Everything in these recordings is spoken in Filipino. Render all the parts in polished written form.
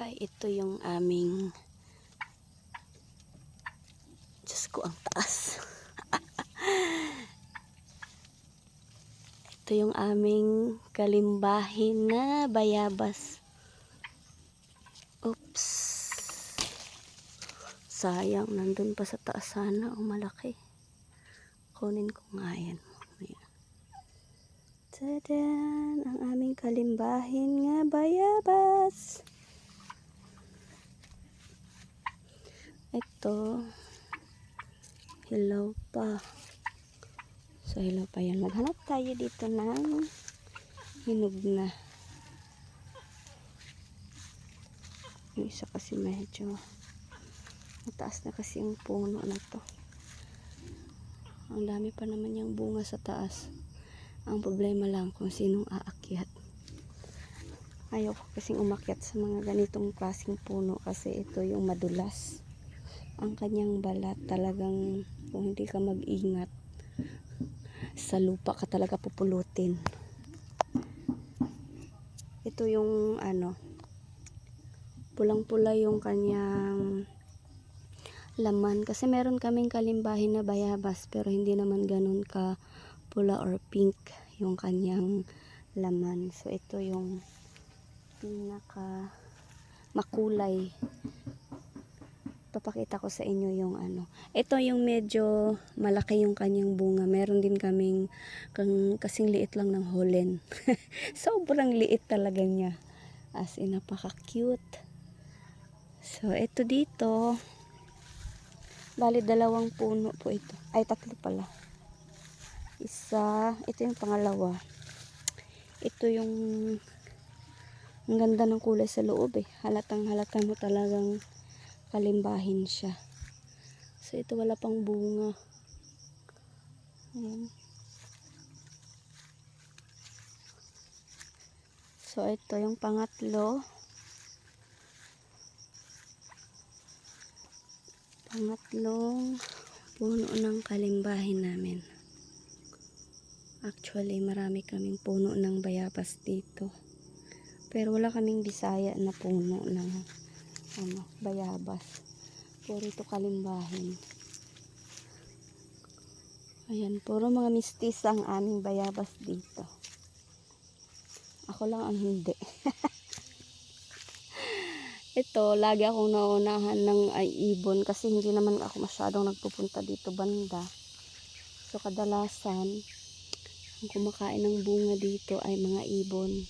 Ay, ito yung aming, Diyos ko, ang taas. Ito yung aming kalimbahin na bayabas. Oops. Sayang, nandun pa sa taas sana. O, malaki. Kunin ko nga yan. Tadan! Ang aming kalimbahin nga bayabas. Ito. Hilaw pa. So, hilaw pa yan. Maghanap tayo dito ng hinog na. Yung isa kasi medyo mataas na kasi yung puno na to. Ang dami pa naman yung bunga sa taas. Ang problema lang kung sinong aakyat. Ayoko kasing umakyat sa mga ganitong klaseng puno kasi ito yung madulas. Ang kanyang balat talagang kung hindi ka mag-ingat sa lupa ka talaga pupulutin. Ito yung pulang-pula yung kanyang laman kasi meron kaming kalimbahin na bayabas pero hindi naman ganun ka pula or pink yung kanyang laman. So ito yung pinaka makulay. Papakita ko sa inyo yung ito yung medyo malaki yung kanyang bunga. Meron din kaming kasing liit lang ng holen. Sobrang liit talaga niya. As in, napaka-cute. So, ito dito. Bali, 2 puno po ito. Ay, 3 pala. Isa, ito yung pangalawa. Ito yung ang ganda ng kulay sa loob eh. Halatang halata mo talagang kalimbahin siya. So, ito wala pang bunga. Ayan. So, ito yung pangatlong puno ng kalimbahin namin. Actually, marami kaming puno ng bayabas dito. Pero wala kaming Bisaya na puno ng bayabas. Puro ito kalimbahin. Ayan, puro mga mistis ang aming bayabas dito. Ako lang ang hindi. Ito, lagi akong naunahan ng ibon kasi hindi naman ako masyadong nagpupunta dito banda. So, kadalasan, ang kumakain ng bunga dito ay mga ibon.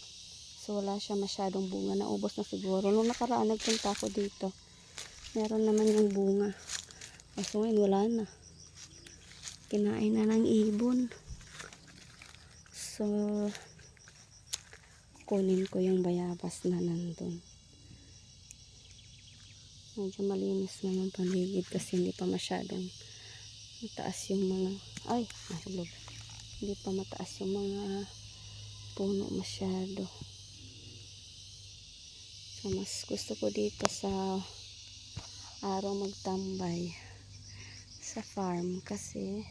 So, wala siya masyadong bunga. Naubos na siguro. Nung nakaraan, nagpunta ako dito. Meron naman yung bunga. Kaso ngayon, wala na. Kinain na ng ibon. So, kunin ko yung bayabas na nandun. Medyo malinis na yung paligid kasi hindi pa masyadong mataas yung mga nahulog. Hindi pa mataas yung mga puno masyado. So, mas gusto ko dito sa araw magtambay sa farm kasi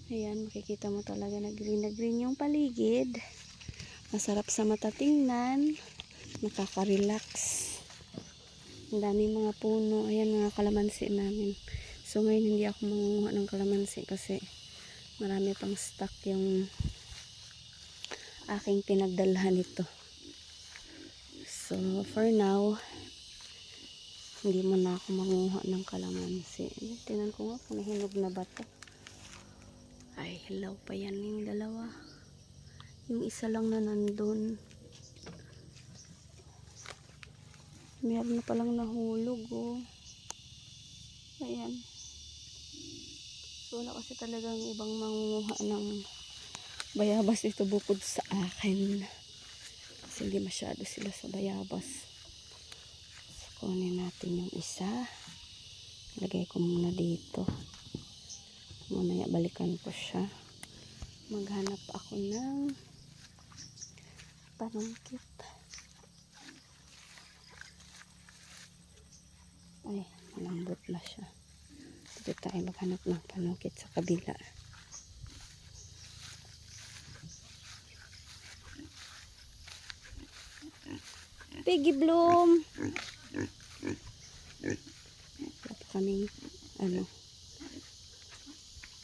ayan, makikita mo talaga na green yung paligid. Masarap sa mata tingnan, nakaka-relax. Ang daming mga puno. Ayan, mga kalamansi namin. So ngayon hindi ako mangunguha ng kalamansi kasi marami pang stock yung aking pinagdalhan nito. So for now, hindi mo na ako manguha ng kalamansi. Tingnan ko nga kung nahinog na ba ito. Ay, hilaw pa yan yung 2. Yung isa lang na nandun. Meron na palang nahulog oh. Ayan. So wala kasi talagang ibang mangunguha ng bayabas dito bukod sa akin. Kasi hindi masyado sila sa bayabas. So kunin natin yung isa. Lagay ko muna dito. Mamaya balikan ko siya. Maghanap ako ng panungkit. Ay, malambot na siya. Dito tayo maghanap ng panungkit sa kabila. Piggy Bloom. Wala pa kaming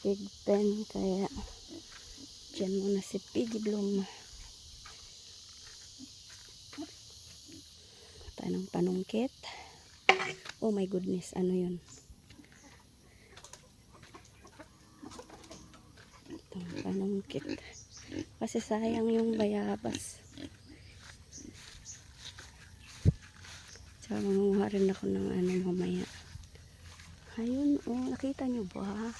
pig pen, kaya dyan muna si Piggy Bloom. Tanong panungkit. Oh my goodness, ano yun? Itong panungkit. Kasi sayang yung bayabas. Tsaka mangunguha rin ako ng mamaya. Ayun, oh, nakita nyo ba?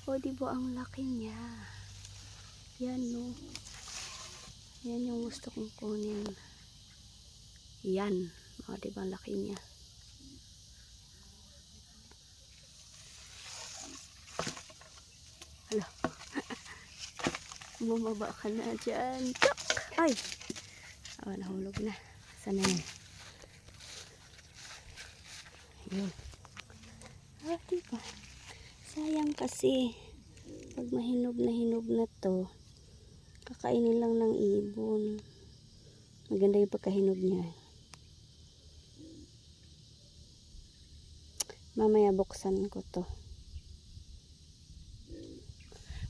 O, di ba ang laki niya? Yan, no? Yan yung gusto kong kunin. Yan. O, di ba ang laki niya? Hala. Bumaba ka na dyan. Chok! Ay! Oh, nahulog na. Sana yan? Yun. Ah, diba? Sayang kasi. Pag mahinog na to, kakainin lang ng ibon. Maganda yung pagkahinog niya. Mamaya buksan ko to.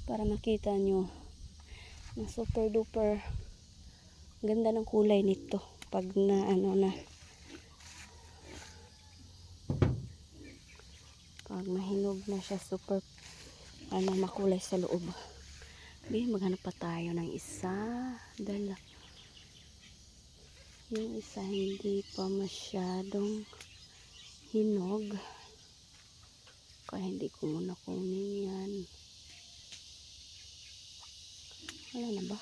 Para makita nyo na super duper ganda ng kulay nito. Pag na pag mahinog na siya, super makulay sa loob. Maghanap pa tayo ng isa. Dala. Yung isa hindi pa masyadong hinog. Kaya hindi ko muna kunin yan. Wala na ba?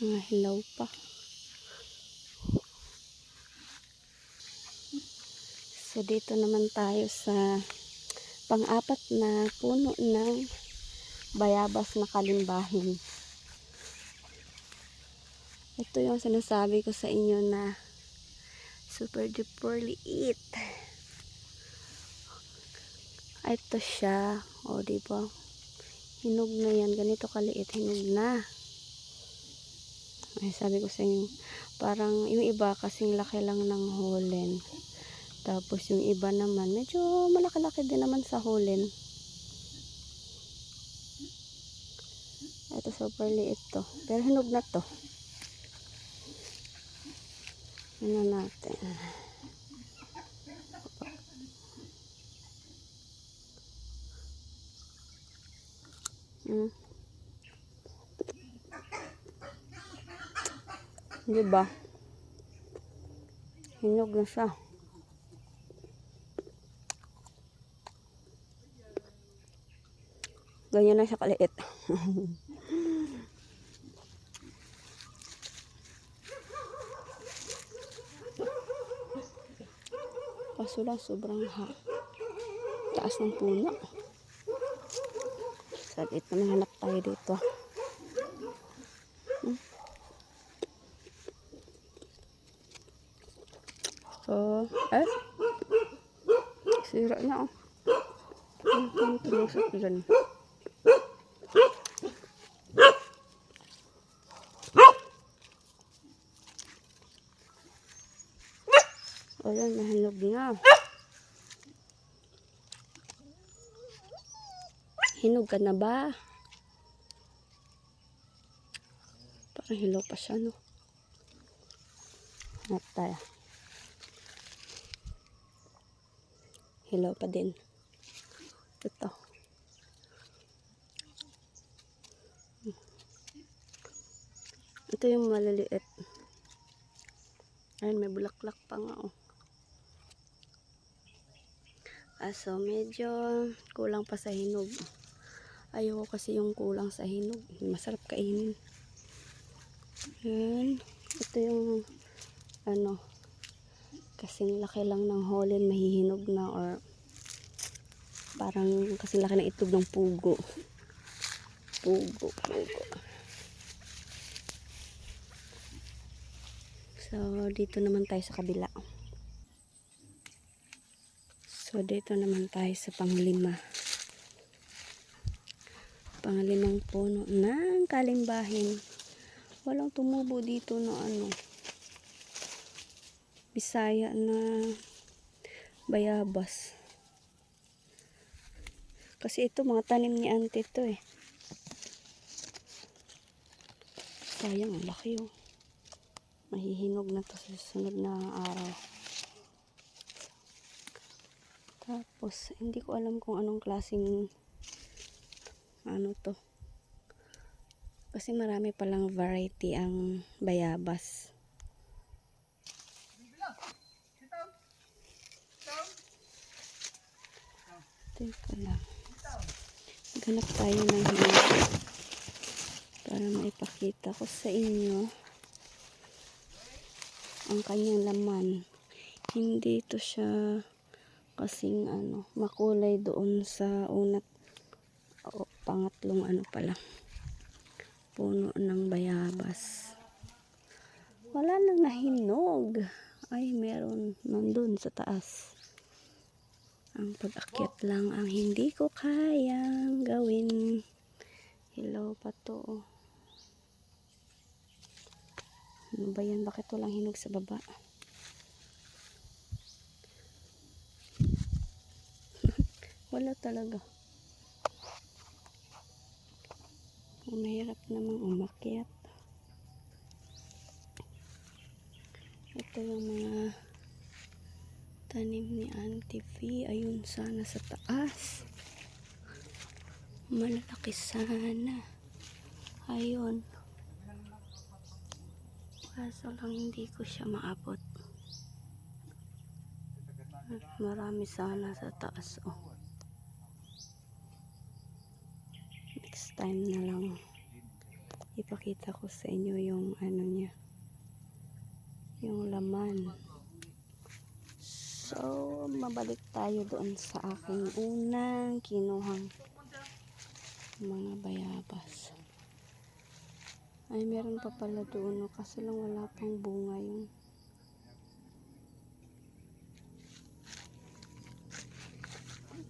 Mga hilaw pa. So dito naman tayo sa pang-apat na puno ng bayabas na kalimbahin. Ito yung sinasabi ko sa inyo na super duper liit. Ito siya. O, diba? Hinog na yan. Ganito kaliit. Hinog na. Ay, sabi ko sa inyo, parang yung iba kasing laki lang ng holen. Tapos yung iba naman, medyo malaki-laki din naman sa holen. Ito super liit to. Pero hinog na to. Ano natin. Diba? Hinog na siya. Ganyan na siya kaliit. Kaso lang sobrang taas ng puno. So dito hanap tayo dito. So, sira na, oh. Ang tumusok dyan. Ayan, nahinog na. Hinog ka na ba? Parang hilaw pa siya, no? Hanap tayo. Hilaw pa din. Ito. Ito yung maliliit. Ayun, may bulaklak pa nga, oh. So medyo kulang pa sa hinog. Ayoko kasi yung kulang sa hinog. Masarap kainin. Yan. Ito yung kasing laki lang ng holen, mahihinog na, or parang kasing laki ng itlog ng pugo. Pugo. So dito naman tayo sa kabila. So dito naman tayo sa panglima. Pangalimang puno ng kalimbahin. Walang tumubo dito na ano, Bisaya na bayabas. Kasi ito mga tanim ni auntie to eh. Sayang, ang laki oh. Mahihinog na to sa susunod na araw. Tapos, hindi ko alam kung anong klaseng ano to. Kasi marami palang variety ang bayabas. Teka lang. Ganap tayo ng hinog para maipakita ko sa inyo ang kanyang laman. Hindi to siya kasing ano, makulay doon sa unat o pangatlong ano pala, puno ng bayabas. Wala nang nahinog. Ay, meron nandun sa taas. Ang pag-akyat lang ang hindi ko kayang gawin. Hello pa to. Ano ba yan? Bakit walang hinog sa baba? Wala talaga. Mahirap namang umakyat. Ito yung mga tanim ni Auntie V. Ayun sana sa taas. Malalaki sana. Ayun. Kaso lang hindi ko siya maabot. Marami sana sa taas. Oh. Next time na lang ipakita ko sa inyo yung ano niya. Yung laman. So, mabalik tayo doon sa aking unang kinuhang mga bayabas. Ay, meron pa pala doon. No? Kaso lang wala pang bunga yun.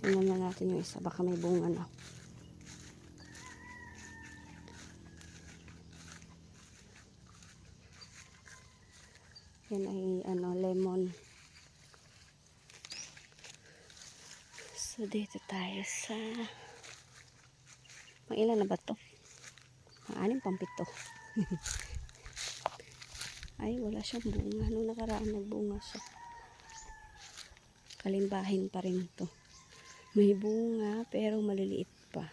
Tingnan na natin yung isa. Baka may bunga na. Yan ay ano, lemon. So, dito tayo sa ilan na ba to? Anim pang pito. Ay, wala siyang bunga. Nung nakaraan nagbunga siya. Kalimbahin pa rin to. May bunga pero maliliit pa.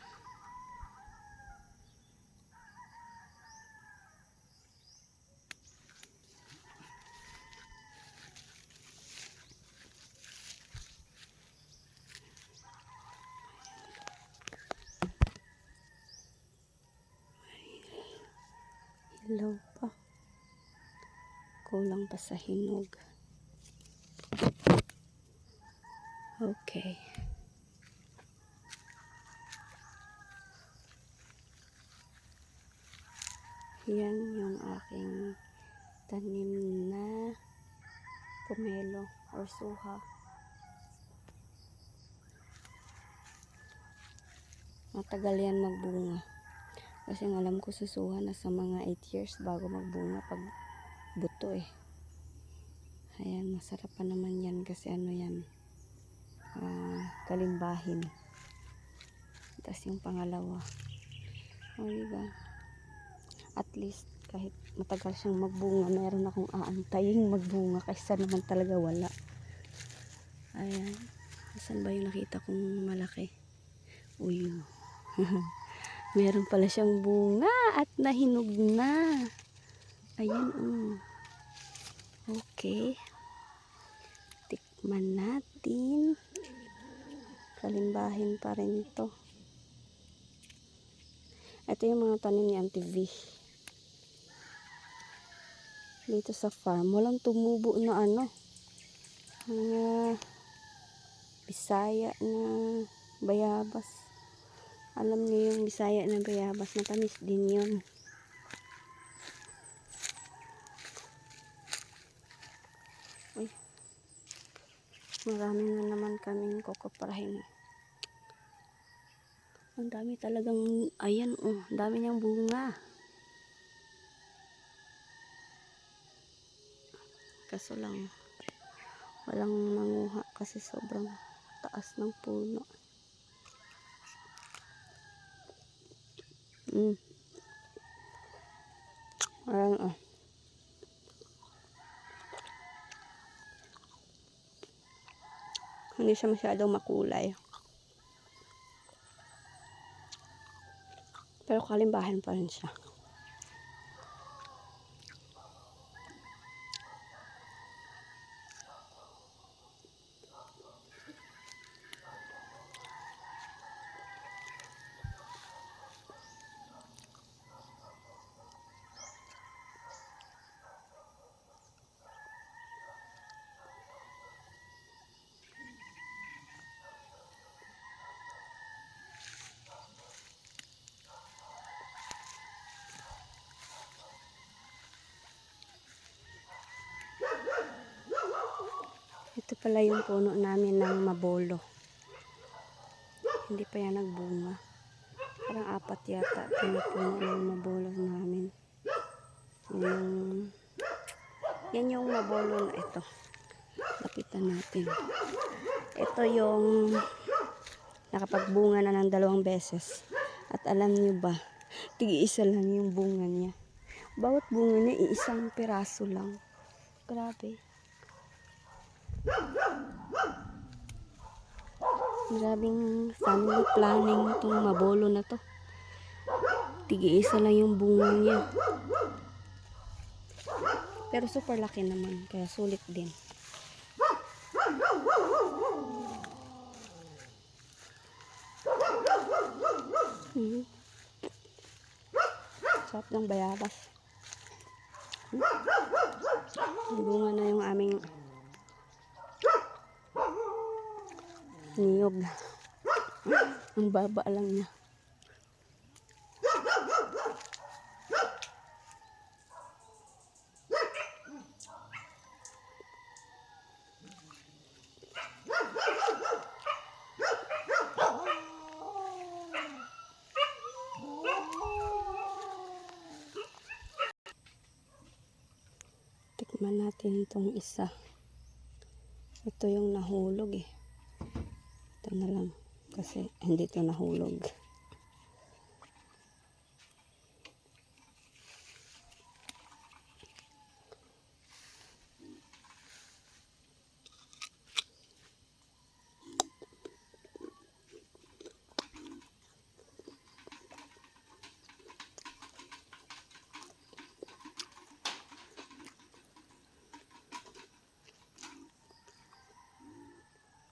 Hilaw pa. Kulang pa sa hinog. Okay. Yan yung aking tanim na pomelo or suha. Matagal yan magbunga. Kasi alam ko sa suha na sa mga 8 years bago magbunga pag buto eh. Ayan, masarap pa naman yan kasi ano yan, kalimbahin. Tapos yung pangalawa. O diba? At least kahit matagal siyang magbunga, meron akong aantayin magbunga kaysa naman talaga wala. Ayan. Saan ba yung nakita kong malaki? Uy. Meron pala siyang bunga at nahinog na. Ayan. Okay. Tikman natin. Kalimbahin pa rin to. Ito yung mga tanim ni Auntie V. Dito sa farm. Walang tumubo na ano. Mga Bisaya na bayabas. Alam niyo yung Bisaya na bayabas. Matamis din yun. Uy. Marami na naman kaming kukuprahin. Ang dami talagang, ayan oh, ang dami niyang bunga. Kaso lang, walang nanguha kasi sobrang taas ng puno. Ayan oh. Hindi siya masyadong makulay. Pero kalimbahan pa rin siya. Ito pala yung puno namin ng mabolo. Hindi pa yan nagbunga. Parang 4 yata pinupuno ng mabolo namin. Yan yung mabolo na ito. Lapitan natin. Ito yung nakapagbunga na ng 2 beses. At alam nyo ba, tig-isa lang yung bunga niya. Bawat bunga niya, iisang piraso lang. Grabe. Grabing family planning itong mabolo na to. Tig-isa lang yung bunga niya. Pero super laki naman, kaya sulit din. Sarap ng bayabas. Bunga na yung aming niyog. Ang baba lang niya. Tikman natin itong isa. Ito yung nahulog eh. Ito na lang kasi hindi ito nahulog.